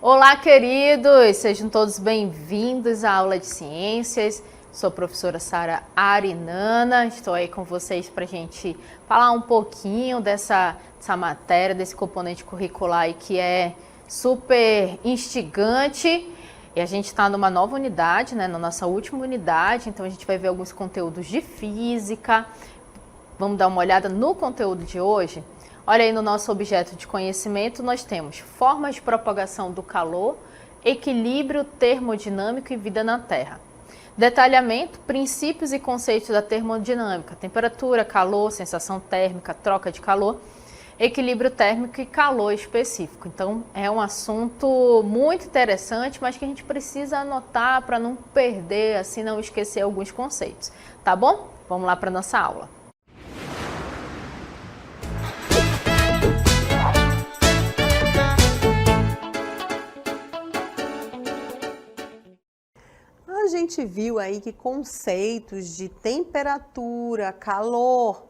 Olá, queridos! Sejam todos bem-vindos à aula de ciências. Sou a professora Sara Arinana, estou aí com vocês para a gente falar um pouquinho dessa matéria, desse componente curricular aí que é super instigante. E a gente está numa nova unidade, né, na nossa última unidade, então a gente vai ver alguns conteúdos de física. Vamos dar uma olhada no conteúdo de hoje? Olha aí no nosso objeto de conhecimento, nós temos formas de propagação do calor, equilíbrio termodinâmico e vida na Terra. Detalhamento, princípios e conceitos da termodinâmica, temperatura, calor, sensação térmica, troca de calor, equilíbrio térmico e calor específico. Então é um assunto muito interessante, mas que a gente precisa anotar para não perder, assim não esquecer alguns conceitos, tá bom? Vamos lá para a nossa aula. A gente viu aí que conceitos de temperatura, calor,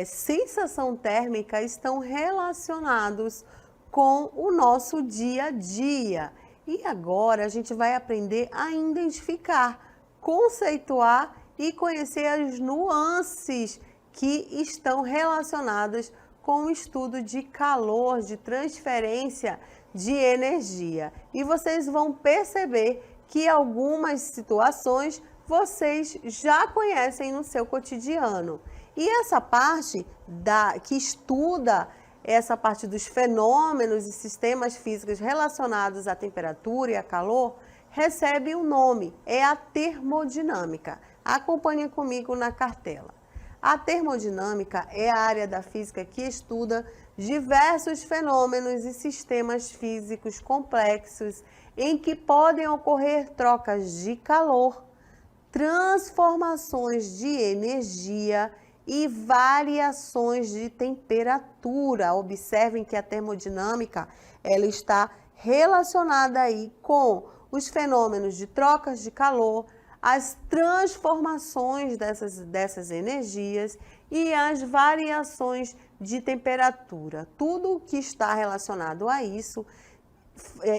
sensação térmica estão relacionados com o nosso dia a dia. E agora a gente vai aprender a identificar, conceituar e conhecer as nuances que estão relacionadas com o estudo de calor, de transferência de energia. E vocês vão perceber que algumas situações vocês já conhecem no seu cotidiano. E essa parte que estuda essa parte dos fenômenos e sistemas físicos relacionados à temperatura e a calor, recebe um nome, é a termodinâmica. Acompanhe comigo na cartela. A termodinâmica é a área da física que estuda diversos fenômenos e sistemas físicos complexos em que podem ocorrer trocas de calor, transformações de energia e variações de temperatura. Observem que a termodinâmica ela está relacionada aí com os fenômenos de trocas de calor, as transformações dessas energias e as variações de temperatura. Tudo que está relacionado a isso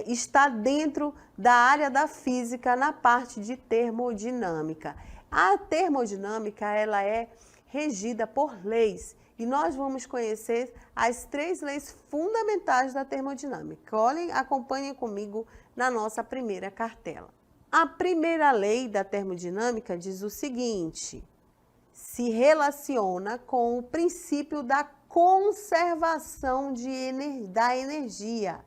está dentro da área da física na parte de termodinâmica. A termodinâmica ela é regida por leis e nós vamos conhecer as 3 leis fundamentais da termodinâmica. Olhem, acompanhem comigo na nossa primeira cartela. A primeira lei da termodinâmica diz o seguinte: se relaciona com o princípio da conservação da energia.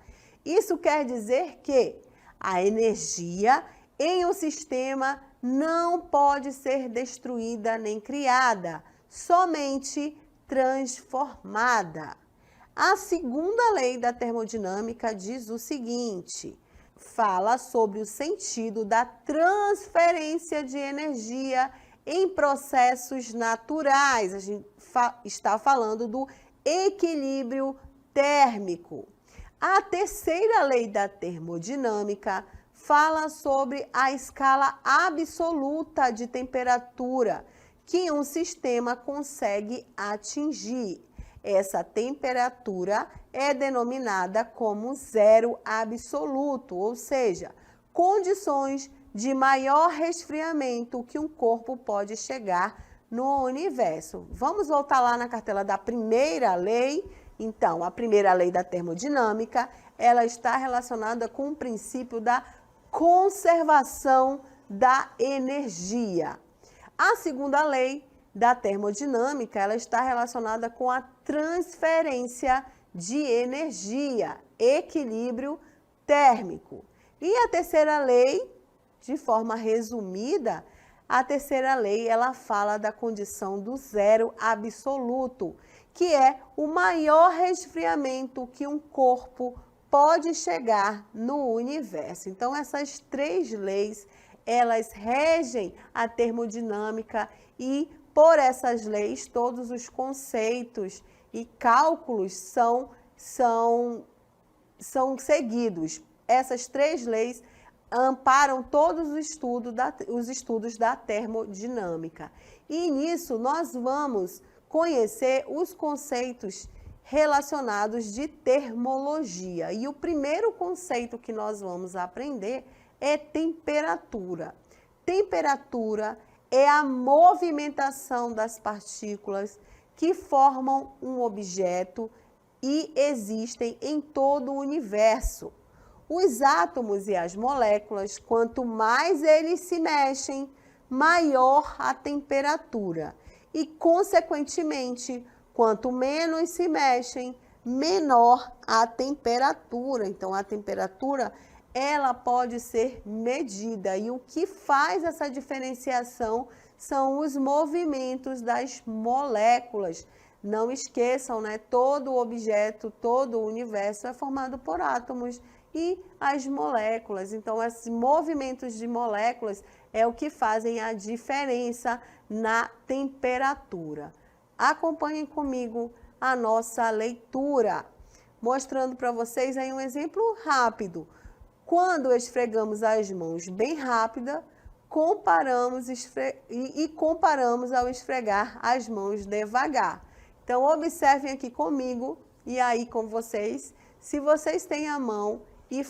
Isso quer dizer que a energia em um sistema não pode ser destruída nem criada, somente transformada. A segunda lei da termodinâmica diz o seguinte: fala sobre o sentido da transferência de energia em processos naturais. A gente está falando do equilíbrio térmico. A terceira lei da termodinâmica fala sobre a escala absoluta de temperatura que um sistema consegue atingir. Essa temperatura é denominada como zero absoluto, ou seja, condições de maior resfriamento que um corpo pode chegar no universo. Vamos voltar lá na cartela da primeira lei. Então, a primeira lei da termodinâmica, ela está relacionada com o princípio da conservação da energia. A segunda lei da termodinâmica, ela está relacionada com a transferência de energia, equilíbrio térmico. E a terceira lei, de forma resumida, a terceira lei, ela fala da condição do zero absoluto, que é o maior resfriamento que um corpo pode chegar no universo. Então, essas 3 leis, elas regem a termodinâmica e, por essas leis, todos os conceitos e cálculos são seguidos. Essas 3 leis amparam todos os estudos da termodinâmica. E nisso nós vamos conhecer os conceitos relacionados de termologia. E o primeiro conceito que nós vamos aprender é temperatura. Temperatura é a movimentação das partículas que formam um objeto e existem em todo o universo. Os átomos e as moléculas, quanto mais eles se mexem, maior a temperatura. E, consequentemente, quanto menos se mexem, menor a temperatura. Então, a temperatura, ela pode ser medida. E o que faz essa diferenciação são os movimentos das moléculas. Não esqueçam, né? Todo objeto, todo o universo é formado por átomos e as moléculas. Então, esses movimentos de moléculas é o que fazem a diferença na temperatura. Acompanhem comigo a nossa leitura, mostrando para vocês aí um exemplo rápido. Quando esfregamos as mãos bem rápida, comparamos ao esfregar as mãos devagar. Então, observem aqui comigo e aí com vocês, se vocês têm a mão e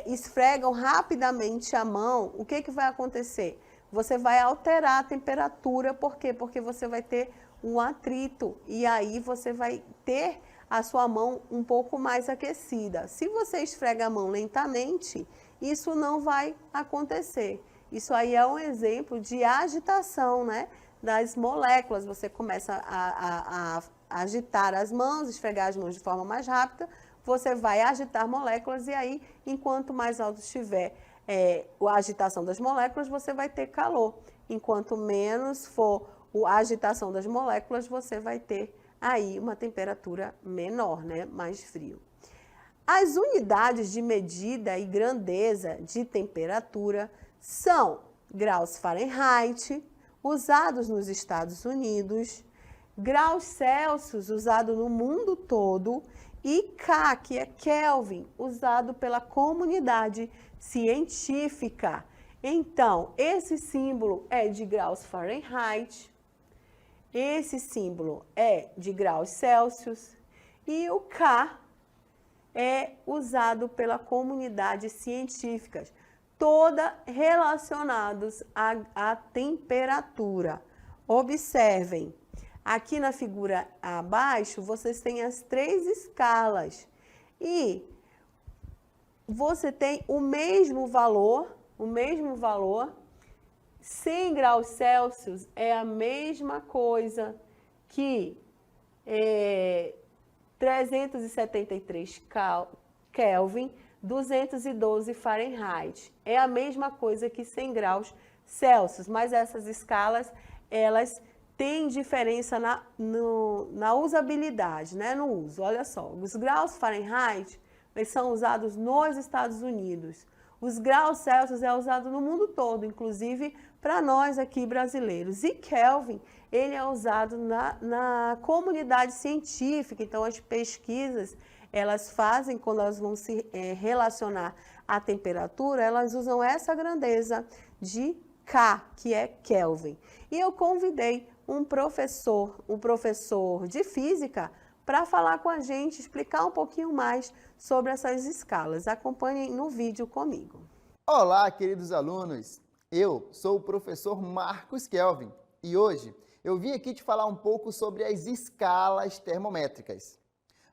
esfregam rapidamente a mão, o que vai acontecer? Você vai alterar a temperatura, por quê? Porque você vai ter um atrito e aí você vai ter a sua mão um pouco mais aquecida. Se você esfrega a mão lentamente, isso não vai acontecer. Isso aí é um exemplo de agitação, né, das moléculas. Você começa a agitar as mãos, esfregar as mãos de forma mais rápida, você vai agitar moléculas e aí, enquanto mais alto estiver a agitação das moléculas, você vai ter calor. Enquanto menos for a agitação das moléculas, você vai ter aí uma temperatura menor, né? Mais frio. As unidades de medida e grandeza de temperatura são graus Fahrenheit, usados nos Estados Unidos, graus Celsius, usado no mundo todo, e K, que é Kelvin, usado pela comunidade científica. Então, esse símbolo é de graus Fahrenheit, esse símbolo é de graus Celsius e o K é usado pela comunidade científica, toda relacionados à temperatura. Observem, aqui na figura abaixo, vocês têm as 3 escalas e você tem o mesmo valor, 100 graus Celsius é a mesma coisa que 373 Kelvin, 212 Fahrenheit. É a mesma coisa que 100 graus Celsius, mas essas escalas, elas têm diferença na usabilidade, né? No uso. Olha só, os graus Fahrenheit, eles são usados nos Estados Unidos. Os graus Celsius é usado no mundo todo, inclusive para nós aqui brasileiros. E Kelvin, ele é usado na comunidade científica. Então, as pesquisas, elas fazem, quando elas vão se relacionar à temperatura, elas usam essa grandeza de K, que é Kelvin. E eu convidei um professor de física, para falar com a gente, explicar um pouquinho mais sobre essas escalas. Acompanhem no vídeo comigo. Olá, queridos alunos! Eu sou o professor Marcos Kelvin e hoje eu vim aqui te falar um pouco sobre as escalas termométricas.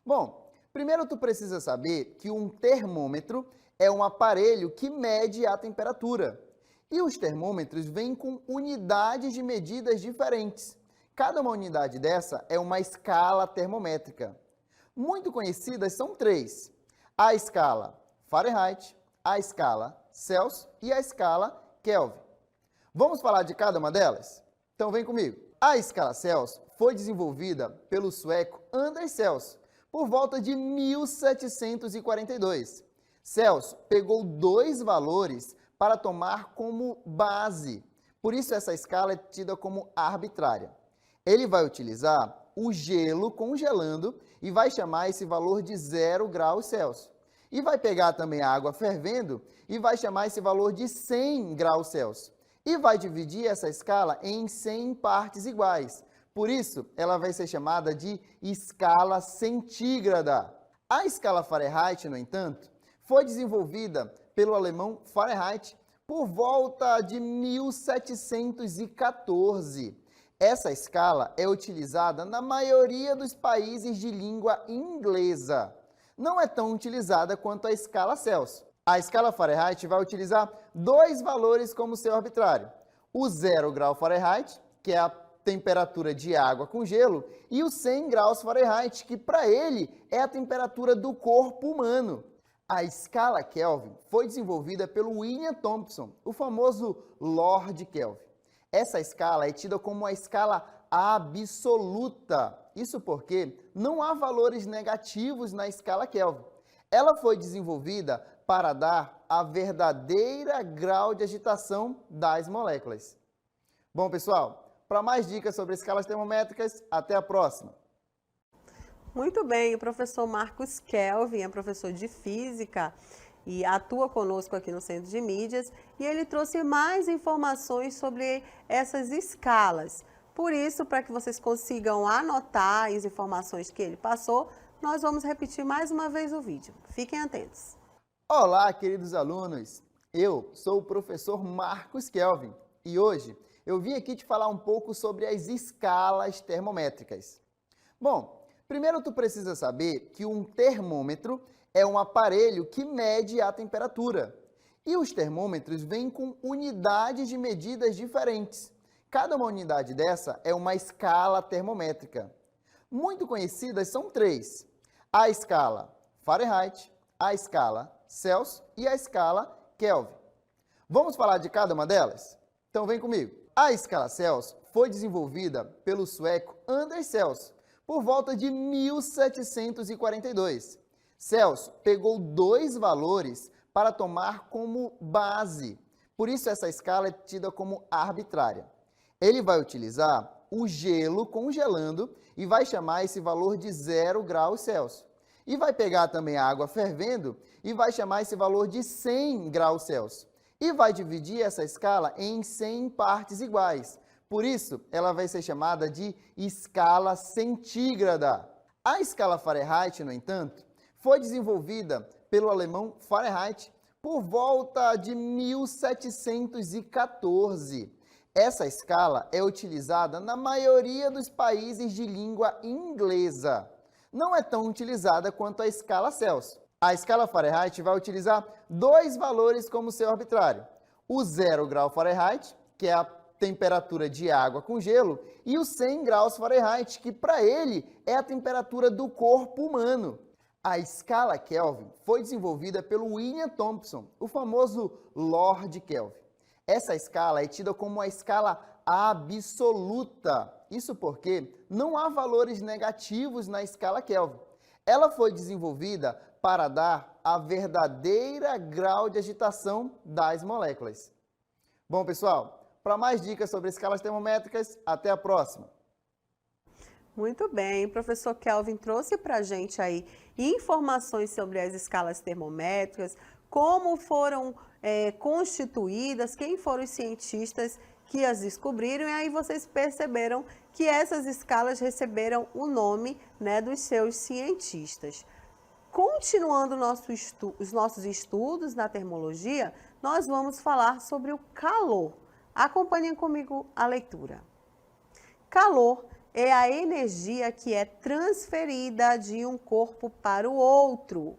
Bom, primeiro tu precisa saber que um termômetro é um aparelho que mede a temperatura. E os termômetros vêm com unidades de medidas diferentes. Cada uma unidade dessa é uma escala termométrica. Muito conhecidas são 3. A escala Fahrenheit, a escala Celsius e a escala Kelvin. Vamos falar de cada uma delas? Então vem comigo. A escala Celsius foi desenvolvida pelo sueco Anders Celsius por volta de 1742. Celsius pegou 2 valores para tomar como base. Por isso essa escala é tida como arbitrária. Ele vai utilizar o gelo congelando e vai chamar esse valor de 0 graus Celsius. E vai pegar também a água fervendo e vai chamar esse valor de 100 graus Celsius. E vai dividir essa escala em 100 partes iguais. Por isso, ela vai ser chamada de escala centígrada. A escala Fahrenheit, no entanto, foi desenvolvida pelo alemão Fahrenheit por volta de 1714. Essa escala é utilizada na maioria dos países de língua inglesa. Não é tão utilizada quanto a escala Celsius. A escala Fahrenheit vai utilizar dois valores como seu arbitrário. O 0 grau Fahrenheit, que é a temperatura de água com gelo, e o 100 graus Fahrenheit, que para ele é a temperatura do corpo humano. A escala Kelvin foi desenvolvida pelo William Thomson, o famoso Lord Kelvin. Essa escala é tida como a escala absoluta. Isso porque não há valores negativos na escala Kelvin. Ela foi desenvolvida para dar a verdadeira grau de agitação das moléculas. Bom, pessoal, para mais dicas sobre escalas termométricas, até a próxima! Muito bem, o professor Marcos Kelvin é professor de Física e atua conosco aqui no Centro de Mídias e ele trouxe mais informações sobre essas escalas. Por isso, para que vocês consigam anotar as informações que ele passou, nós vamos repetir mais uma vez o vídeo. Fiquem atentos. Olá, queridos alunos! Eu sou o professor Marcos Kelvin e hoje eu vim aqui te falar um pouco sobre as escalas termométricas. Bom, primeiro tu precisa saber que um termômetro é um aparelho que mede a temperatura. E os termômetros vêm com unidades de medidas diferentes. Cada uma unidade dessa é uma escala termométrica. Muito conhecidas são três: a escala Fahrenheit, a escala Celsius e a escala Kelvin. Vamos falar de cada uma delas? Então vem comigo. A escala Celsius foi desenvolvida pelo sueco Anders Celsius por volta de 1742. Celsius pegou dois valores para tomar como base, por isso essa escala é tida como arbitrária. Ele vai utilizar o gelo congelando e vai chamar esse valor de 0 graus Celsius. E vai pegar também a água fervendo e vai chamar esse valor de 100 graus Celsius. E vai dividir essa escala em 100 partes iguais. Por isso, ela vai ser chamada de escala centígrada. A escala Fahrenheit, no entanto, foi desenvolvida pelo alemão Fahrenheit por volta de 1714. Essa escala é utilizada na maioria dos países de língua inglesa. Não é tão utilizada quanto a escala Celsius. A escala Fahrenheit vai utilizar dois valores como seu arbitrário. O 0 grau Fahrenheit, que é a temperatura de água com gelo, e o 100 graus Fahrenheit, que para ele é a temperatura do corpo humano. A escala Kelvin foi desenvolvida pelo William Thomson, o famoso Lord Kelvin. Essa escala é tida como a escala absoluta. Isso porque não há valores negativos na escala Kelvin. Ela foi desenvolvida para dar a verdadeira grau de agitação das moléculas. Bom, pessoal, para mais dicas sobre escalas termométricas, até a próxima! Muito bem, o professor Kelvin trouxe para a gente aí informações sobre as escalas termométricas, como foram constituídas, quem foram os cientistas que as descobriram, e aí vocês perceberam que essas escalas receberam o nome, né, dos seus cientistas. Continuando os nossos estudos na termologia, nós vamos falar sobre o calor. Acompanhem comigo a leitura. Calor é a energia que é transferida de um corpo para o outro,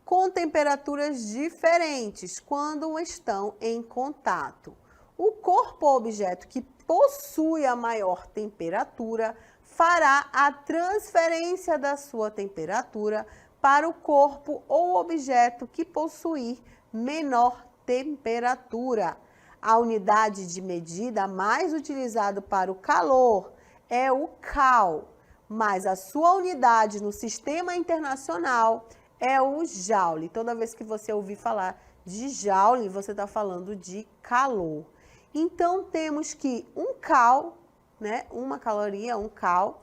com temperaturas diferentes quando estão em contato. O corpo ou objeto que possui a maior temperatura fará a transferência da sua temperatura para o corpo ou objeto que possuir menor temperatura. A unidade de medida mais utilizada para o calor é o Cal, mas a sua unidade no sistema internacional é o Joule. Toda vez que você ouvir falar de Joule, você está falando de calor. Então, temos que um Cal, né, uma caloria, um Cal,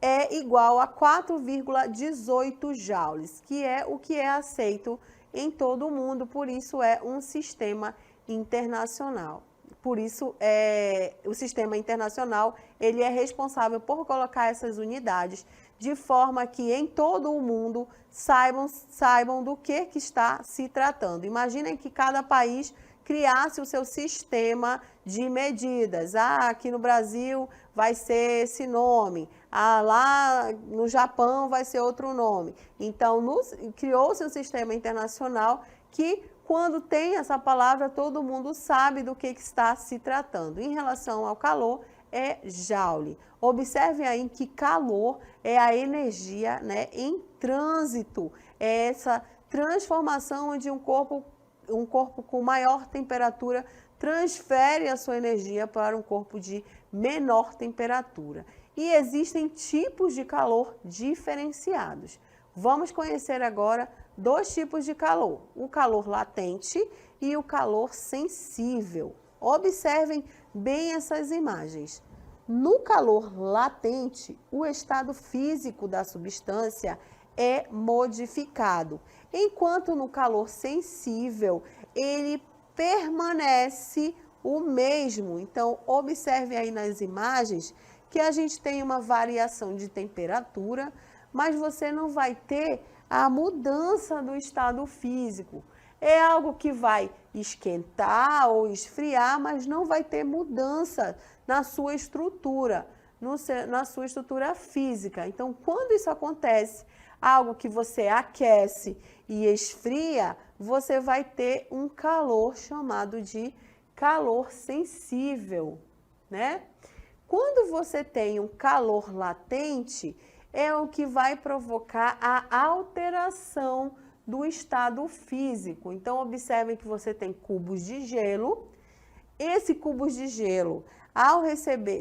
é igual a 4,18 joules, que é o que é aceito em todo o mundo, por isso é um sistema internacional. Por isso, o sistema internacional ele é responsável por colocar essas unidades de forma que em todo o mundo saibam do que está se tratando. Imaginem que cada país criasse o seu sistema de medidas. Aqui no Brasil vai ser esse nome, lá no Japão vai ser outro nome. Então, criou-se um sistema internacional que, quando tem essa palavra, todo mundo sabe do que está se tratando. Em relação ao calor, é joule. Observem aí que calor é a energia, né, em trânsito, é essa transformação onde um corpo com maior temperatura transfere a sua energia para um corpo de menor temperatura. E existem tipos de calor diferenciados. Vamos conhecer agora 2 tipos de calor, o calor latente e o calor sensível. Observem bem essas imagens. No calor latente, o estado físico da substância é modificado, enquanto no calor sensível ele permanece o mesmo. Então, observe aí nas imagens que a gente tem uma variação de temperatura, mas você não vai ter a mudança do estado físico. É algo que vai esquentar ou esfriar, mas não vai ter mudança na sua estrutura, na sua estrutura física. Então, quando isso acontece, algo que você aquece e esfria, você vai ter um calor chamado de calor sensível, né? Quando você tem um calor latente, é o que vai provocar a alteração do estado físico. Então, observem que você tem cubos de gelo. Esse cubos de gelo, ao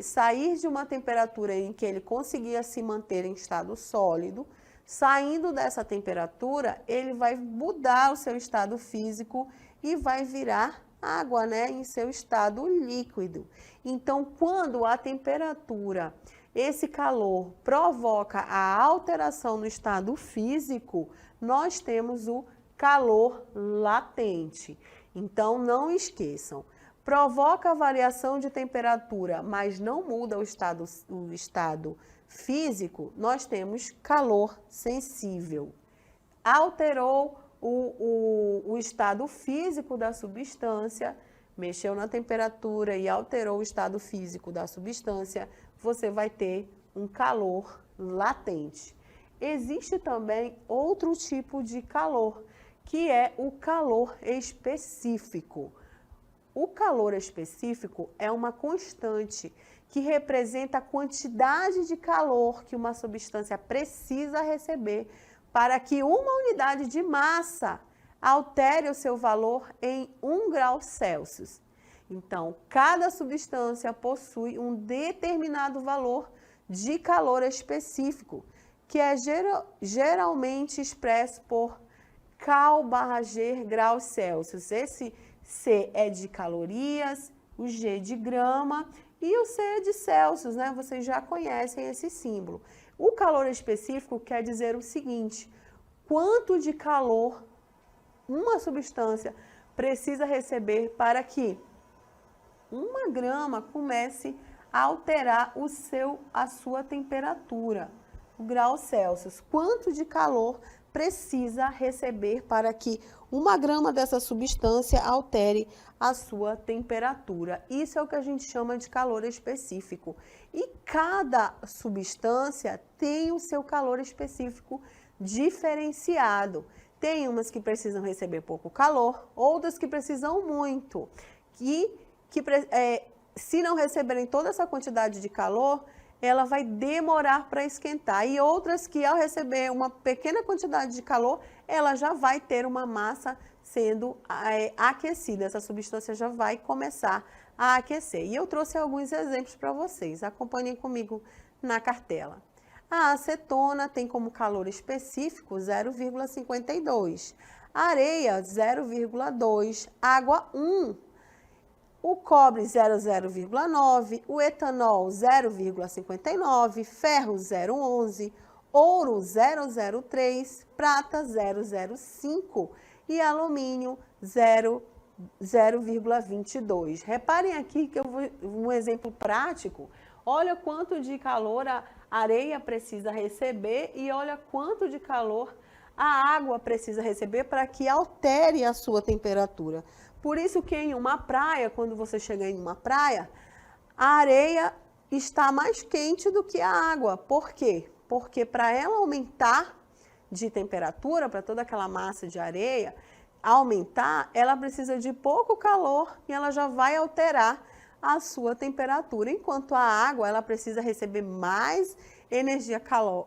sair de uma temperatura em que ele conseguia se manter em estado sólido, saindo dessa temperatura, ele vai mudar o seu estado físico e vai virar água, né, em seu estado líquido. Então, quando a temperatura, esse calor provoca a alteração no estado físico, nós temos o calor latente. Então, não esqueçam, provoca a variação de temperatura, mas não muda o estado físico, nós temos calor sensível. Alterou o estado físico da substância, mexeu na temperatura e alterou o estado físico da substância, você vai ter um calor latente. Existe também outro tipo de calor, que é o calor específico. O calor específico é uma constante que representa a quantidade de calor que uma substância precisa receber para que uma unidade de massa altere o seu valor em 1 grau Celsius. Então, cada substância possui um determinado valor de calor específico, que é geralmente expresso por Cal/G graus Celsius. Esse C é de calorias, o G de grama e o C é de Celsius, né? Vocês já conhecem esse símbolo. O calor específico quer dizer o seguinte: quanto de calor uma substância precisa receber para que 1 grama comece a alterar a sua temperatura, o grau Celsius. Quanto de calor precisa receber para que 1 grama dessa substância altere a sua temperatura. Isso é o que a gente chama de calor específico. E cada substância tem o seu calor específico diferenciado. Tem umas que precisam receber pouco calor, outras que precisam muito. Se não receberem toda essa quantidade de calor, ela vai demorar para esquentar. E outras que, ao receber uma pequena quantidade de calor, ela já vai ter uma massa sendo aquecida. Essa substância já vai começar a aquecer. E eu trouxe alguns exemplos para vocês. Acompanhem comigo na cartela. A acetona tem como calor específico 0,52. Areia, 0,2. Água, 1. o cobre 0,9, o etanol 0,59, ferro 0,11, ouro 0,03, prata 0,05 e alumínio 0,22. Reparem aqui que eu vou um exemplo prático. Olha quanto de calor a areia precisa receber e olha quanto de calor a água precisa receber para que altere a sua temperatura. Por isso que em uma praia, quando você chega em uma praia, a areia está mais quente do que a água. Por quê? Porque para ela aumentar de temperatura, para toda aquela massa de areia aumentar, ela precisa de pouco calor e ela já vai alterar a sua temperatura. Enquanto a água, ela precisa receber mais energia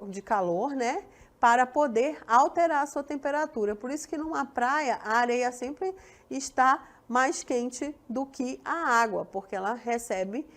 de calor, né? Para poder alterar a sua temperatura. Por isso que numa praia, a areia sempre está mais quente do que a água, porque ela recebe,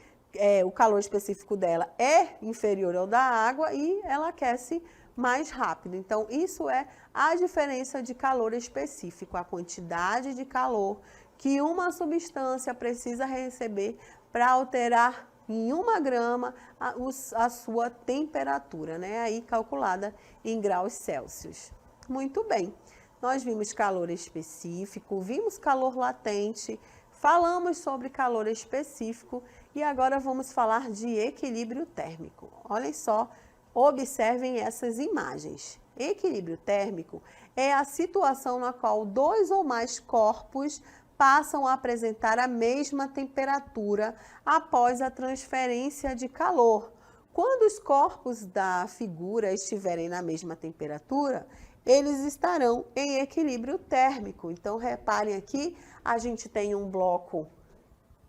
o calor específico dela é inferior ao da água e ela aquece mais rápido. Então, isso é a diferença de calor específico, a quantidade de calor que uma substância precisa receber para alterar em 1 grama a sua temperatura, né? Aí calculada em graus Celsius. Muito bem, nós vimos calor específico, vimos calor latente, falamos sobre calor específico e agora vamos falar de equilíbrio térmico. Olhem só, observem essas imagens. Equilíbrio térmico é a situação na qual 2 ou mais corpos passam a apresentar a mesma temperatura após a transferência de calor. Quando os corpos da figura estiverem na mesma temperatura, eles estarão em equilíbrio térmico. Então, reparem aqui, a gente tem um bloco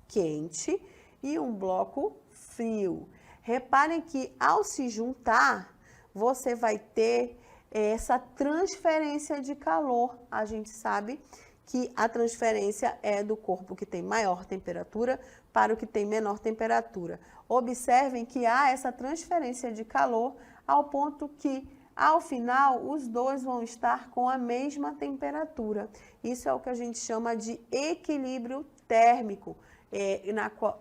quente e um bloco frio. Reparem que ao se juntar, você vai ter essa transferência de calor. A gente sabe que a transferência é do corpo que tem maior temperatura para o que tem menor temperatura. Observem que há essa transferência de calor ao ponto que, ao final, os dois vão estar com a mesma temperatura. Isso é o que a gente chama de equilíbrio térmico.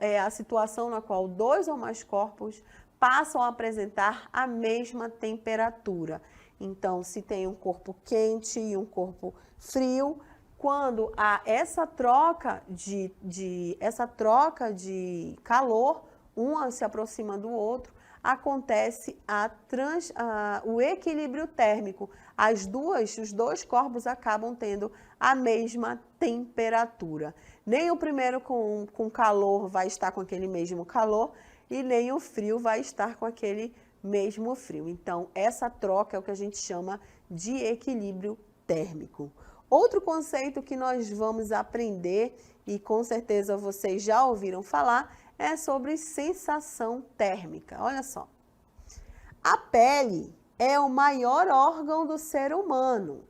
É a situação na qual 2 ou mais corpos passam a apresentar a mesma temperatura. Então, se tem um corpo quente e um corpo frio, quando há essa troca de calor, um se aproxima do outro, acontece o equilíbrio térmico. Os dois corpos acabam tendo a mesma temperatura. Nem o primeiro com calor vai estar com aquele mesmo calor e nem o frio vai estar com aquele mesmo frio. Então, essa troca é o que a gente chama de equilíbrio térmico. Outro conceito que nós vamos aprender, e com certeza vocês já ouviram falar, é sobre sensação térmica. Olha só. A pele é o maior órgão do ser humano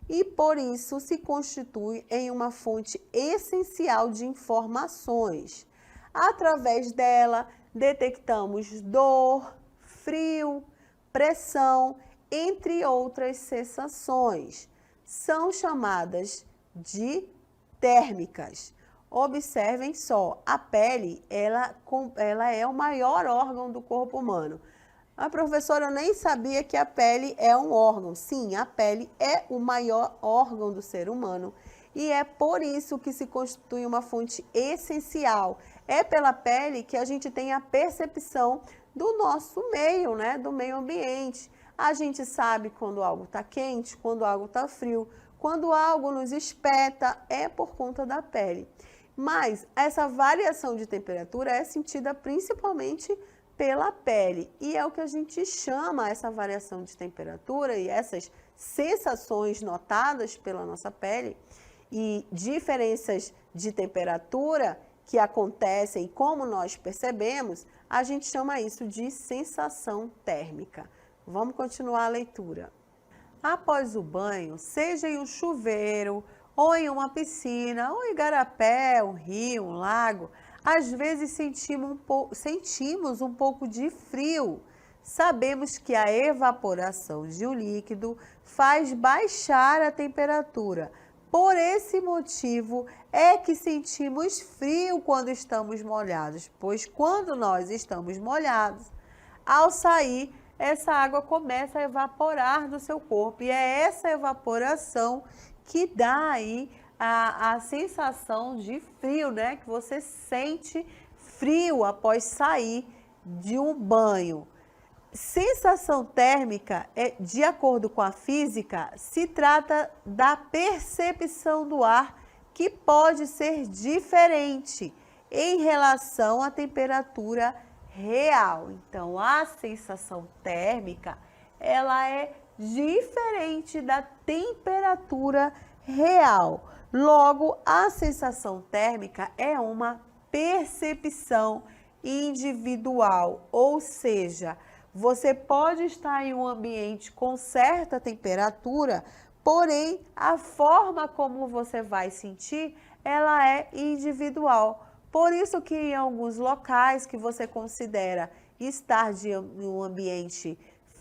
e, por isso, se constitui em uma fonte essencial de informações. Através dela, detectamos dor, frio, pressão, entre outras sensações. São chamadas de térmicas. Observem só, a pele, ela é o maior órgão do corpo humano. A professora, eu nem sabia que a pele é um órgão. Sim, a pele é o maior órgão do ser humano e é por isso que se constitui uma fonte essencial. É pela pele que a gente tem a percepção do nosso meio, né? Do meio ambiente. A gente sabe quando algo está quente, quando algo está frio, quando algo nos espeta, é por conta da pele. Mas essa variação de temperatura é sentida principalmente pela pele. E é o que a gente chama essa variação de temperatura e essas sensações notadas pela nossa pele e diferenças de temperatura que acontecem, como nós percebemos, a gente chama isso de sensação térmica. Vamos continuar a leitura. Após o banho, seja em um chuveiro, ou em uma piscina, ou em igarapé, um rio, um lago, às vezes sentimos um pouco de frio. Sabemos que a evaporação de um líquido faz baixar a temperatura, Por esse motivo é que sentimos frio quando estamos molhados, pois quando nós estamos molhados, ao sair, essa água começa a evaporar do seu corpo. E é essa evaporação que dá aí a sensação de frio, né? Que você sente frio após sair de um banho. Sensação térmica, de acordo com a física, se trata da percepção do ar que pode ser diferente em relação à temperatura real. Então, a sensação térmica, ela é diferente da temperatura real. Logo, a sensação térmica é uma percepção individual, ou seja, você pode estar em um ambiente com certa temperatura, porém, a forma como você vai sentir, ela é individual. Por isso que em alguns locais que você considera estar em um ambiente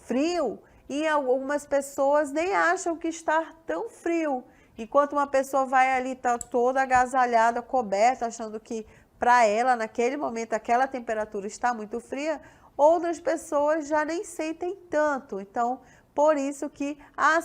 frio, e algumas pessoas nem acham que está tão frio. Enquanto uma pessoa vai ali, está toda agasalhada, coberta, achando que para ela, naquele momento, aquela temperatura está muito fria, outras pessoas já nem sentem tanto. Então, por isso que a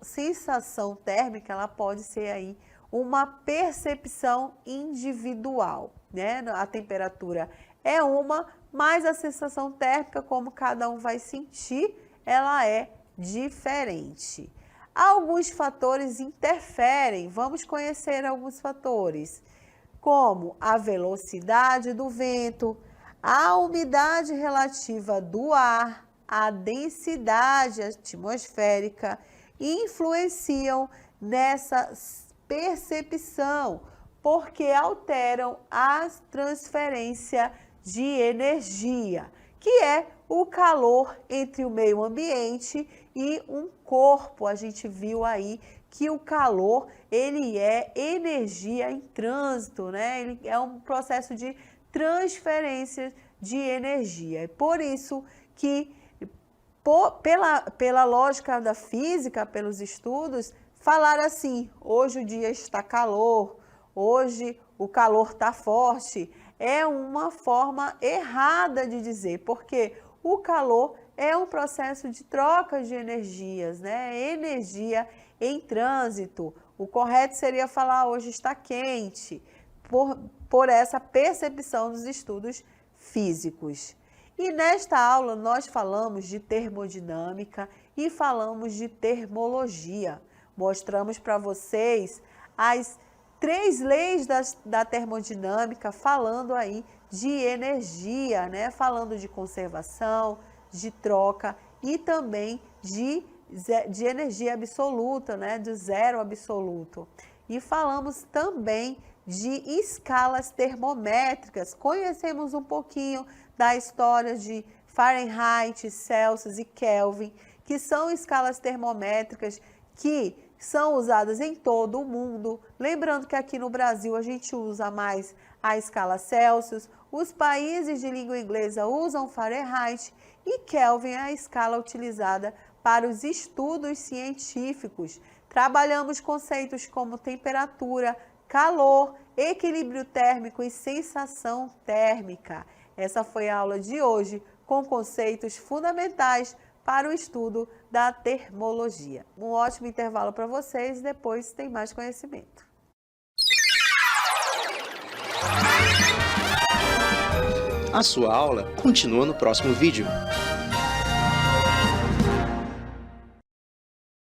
sensação térmica, ela pode ser aí uma percepção individual, né? A temperatura é uma, mas a sensação térmica, como cada um vai sentir, ela é diferente. Alguns fatores interferem, vamos conhecer alguns fatores, como a velocidade do vento, a umidade relativa do ar, a densidade atmosférica, influenciam nessa percepção, porque alteram a transferência de energia, que é o calor entre o meio ambiente e um corpo. A gente viu aí que o calor, ele é energia em trânsito, né? Ele é um processo de transferência de energia. É por isso que, pela lógica da física, pelos estudos, falar assim, hoje o dia está calor, hoje o calor está forte, é uma forma errada de dizer, porque o calor é um processo de troca de energias, né? Energia em trânsito. O correto seria falar hoje está quente, por essa percepção dos estudos físicos. E nesta aula nós falamos de termodinâmica e falamos de termologia. Mostramos para vocês as 3 leis da termodinâmica, falando aí de energia, né? Falando de conservação, de troca e também de energia absoluta, né? De zero absoluto. E falamos também de escalas termométricas. Conhecemos um pouquinho da história de Fahrenheit, Celsius e Kelvin, que são escalas termométricas que são usadas em todo o mundo. Lembrando que aqui no Brasil a gente usa mais a escala Celsius, os países de língua inglesa usam Fahrenheit e Kelvin é a escala utilizada para os estudos científicos. Trabalhamos conceitos como temperatura, calor, equilíbrio térmico e sensação térmica. Essa foi a aula de hoje com conceitos fundamentais para o estudo da termologia. Um ótimo intervalo para vocês, depois tem mais conhecimento. A sua aula continua no próximo vídeo.